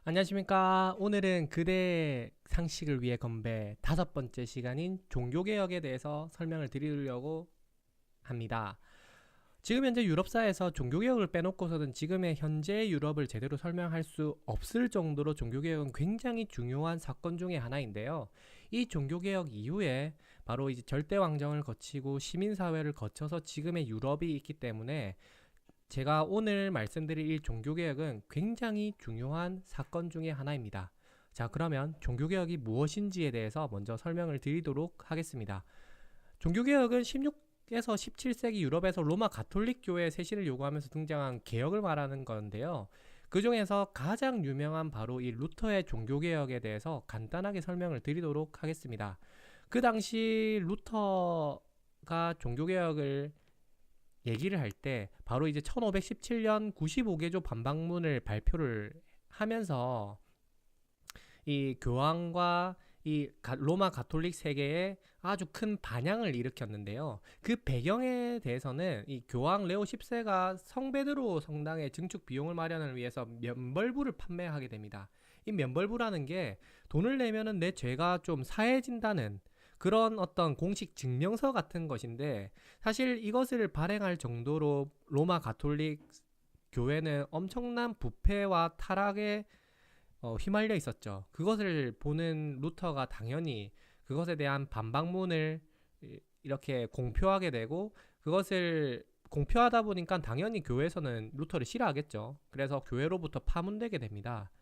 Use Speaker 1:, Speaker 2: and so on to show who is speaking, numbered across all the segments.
Speaker 1: 안녕하십니까. 오늘은 그대의 상식을 위해 건배 5번째 시간인 종교개혁에 대해서 설명을 드리려고 합니다. 지금 현재 유럽사에서 종교개혁을 빼놓고서는 지금의 현재 유럽을 제대로 설명할 수 없을 정도로 종교개혁은 굉장히 중요한 사건 중의 하나인데요. 이 종교개혁 이후에 바로 이제 절대왕정을 거치고 시민사회를 거쳐서 지금의 유럽이 있기 때문에 제가 오늘 말씀드릴 이 종교개혁은 굉장히 중요한 사건 중의 하나입니다. 자, 그러면 종교개혁이 무엇인지에 대해서 먼저 설명을 드리도록 하겠습니다. 종교개혁은 16에서 17세기 유럽에서 로마 가톨릭 교회의 쇄신을 요구하면서 등장한 개혁을 말하는 건데요. 그 중에서 가장 유명한 바로 이 루터의 종교개혁에 대해서 간단하게 설명을 드리도록 하겠습니다. 그 당시 루터가 종교개혁을 얘기를 할 때 바로 이제 1517년 95개조 반박문을 발표를 하면서 이 교황과 이 로마 가톨릭 세계에 아주 큰 반향을 일으켰는데요. 그 배경에 대해서는 이 교황 레오 10세가 성베드로 성당의 증축 비용을 마련을 위해서 면벌부를 판매하게 됩니다. 이 면벌부라는 게 돈을 내면은 내 죄가 좀 사해진다는 그런 어떤 공식 증명서 같은 것인데, 사실 이것을 발행할 정도로 로마 가톨릭 교회는 엄청난 부패와 타락에 휘말려 있었죠. 그것을 보는 루터가 당연히 그것에 대한 반박문을 이렇게 공표하게 되고, 그것을 공표하다 보니까 당연히 교회에서는 루터를 싫어하겠죠. 그래서 교회로부터 파문되게 됩니다.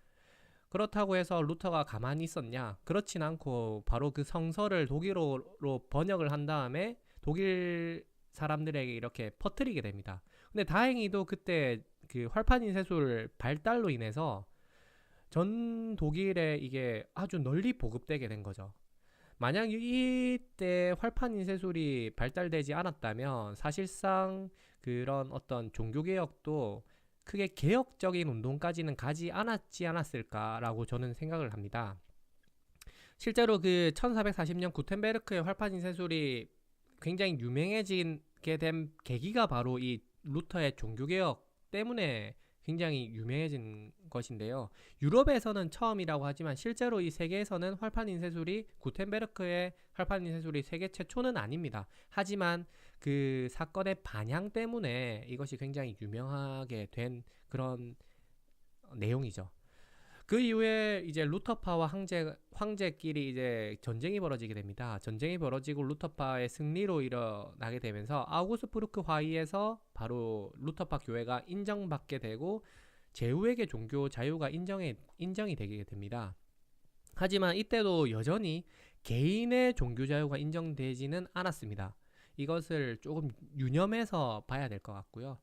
Speaker 1: 그렇다고 해서 루터가 가만히 있었냐? 그렇진 않고 바로 그 성서를 독일어로 번역을 한 다음에 독일 사람들에게 이렇게 퍼뜨리게 됩니다. 근데 다행히도 그때 그 활판 인쇄술 발달로 인해서 전 독일에 이게 아주 널리 보급되게 된 거죠. 만약 이때 활판 인쇄술이 발달되지 않았다면 사실상 그런 어떤 종교개혁도 크게 개혁적인 운동까지는 가지 않았지 않았을까라고 저는 생각을 합니다. 실제로 그 1440년 구텐베르크의 활판 인쇄술이 굉장히 유명해지게 된 계기가 바로 이 루터의 종교개혁 때문에 굉장히 유명해진 것인데요. 유럽에서는 처음이라고 하지만 실제로 이 세계에서는 활판 인쇄술이 구텐베르크의 활판 인쇄술이 세계 최초는 아닙니다. 하지만 그 사건의 반향 때문에 이것이 굉장히 유명하게 된 그런 내용이죠. 그 이후에 이제 루터파와 황제끼리 이제 전쟁이 벌어지게 됩니다. 전쟁이 벌어지고 루터파의 승리로 일어나게 되면서 아우구스부르크 화의에서 바로 루터파 교회가 인정받게 되고 제후에게 종교 자유가 인정이 되게 됩니다. 하지만 이때도 여전히 개인의 종교 자유가 인정되지는 않았습니다. 이것을 조금 유념해서 봐야 될 것 같고요.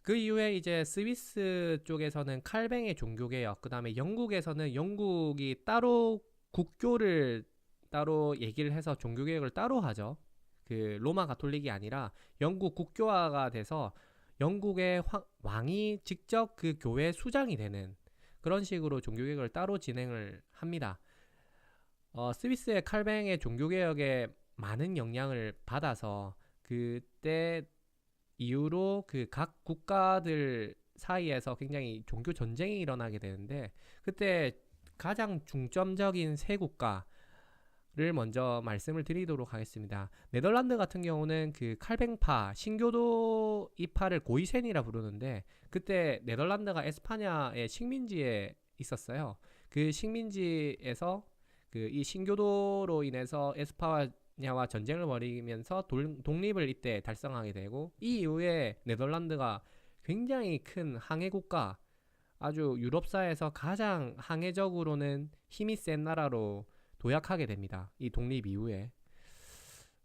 Speaker 1: 그 이후에 이제 스위스 쪽에서는 칼뱅의 종교개혁, 그 다음에 영국에서는 영국이 따로 국교를 따로 얘기를 해서 종교개혁을 따로 하죠. 그 로마 가톨릭이 아니라 영국 국교화가 돼서 영국의 왕이 직접 그 교회 수장이 되는 그런 식으로 종교개혁을 따로 진행을 합니다. 스위스의 칼뱅의 종교개혁에 많은 영향을 받아서 그때 이후로 그 각 국가들 사이에서 굉장히 종교 전쟁이 일어나게 되는데, 그때 가장 중점적인 세 국가를 먼저 말씀을 드리도록 하겠습니다. 네덜란드 같은 경우는 그 칼뱅파 신교도 이파를 고이센이라 부르는데, 그때 네덜란드가 에스파냐의 식민지에 있었어요. 그 식민지에서 그 이 신교도로 인해서 에스파냐와 전쟁을 벌이면서 독립을 이때 달성하게 되고, 이 이후에 네덜란드가 굉장히 큰 항해 국가, 아주 유럽사에서 가장 항해적으로는 힘이 센 나라로 도약하게 됩니다. 이 독립 이후에.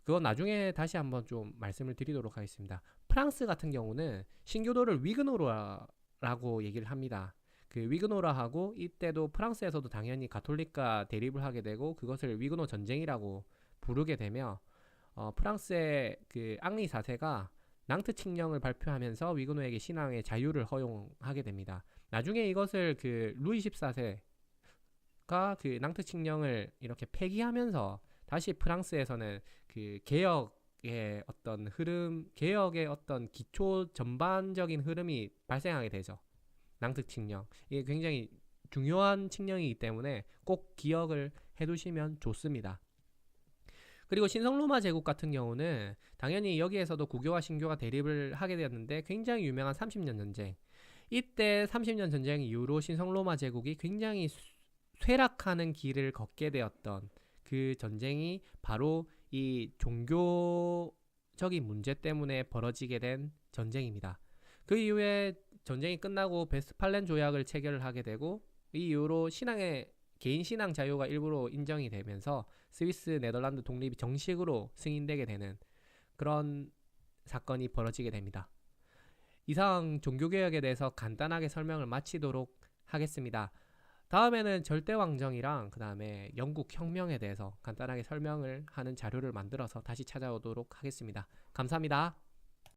Speaker 1: 그건 나중에 다시 한번 좀 말씀을 드리도록 하겠습니다. 프랑스 같은 경우는 신교도를 위그노라라고 얘기를 합니다. 그 위그노라하고 이때도 프랑스에서도 당연히 가톨릭과 대립을 하게 되고 그것을 위그노 전쟁이라고 부르게 되며, 프랑스의 그 앙리 4세가 낭트 칙령을 발표하면서 위그노에게 신앙의 자유를 허용하게 됩니다. 나중에 이것을 그 루이 14세가 그 낭트 칙령을 이렇게 폐기하면서 다시 프랑스에서는 그 개혁의 어떤 흐름, 개혁의 어떤 기초 전반적인 흐름이 발생하게 되죠. 낭트 칙령. 이게 굉장히 중요한 칙령이기 때문에 꼭 기억을 해두시면 좋습니다. 그리고 신성로마 제국 같은 경우는 당연히 여기에서도 구교와 신교가 대립을 하게 되었는데 굉장히 유명한 30년 전쟁. 이때 30년 전쟁 이후로 신성로마 제국이 굉장히 쇠락하는 길을 걷게 되었던 그 전쟁이 바로 이 종교적인 문제 때문에 벌어지게 된 전쟁입니다. 그 이후에 전쟁이 끝나고 베스팔렌 조약을 체결을 하게 되고 이 이후로 개인 신앙 자유가 일부러 인정이 되면서 스위스 네덜란드 독립이 정식으로 승인되게 되는 그런 사건이 벌어지게 됩니다. 이상 종교개혁에 대해서 간단하게 설명을 마치도록 하겠습니다. 다음에는 절대왕정이랑 그 다음에 영국 혁명에 대해서 간단하게 설명을 하는 자료를 만들어서 다시 찾아오도록 하겠습니다. 감사합니다.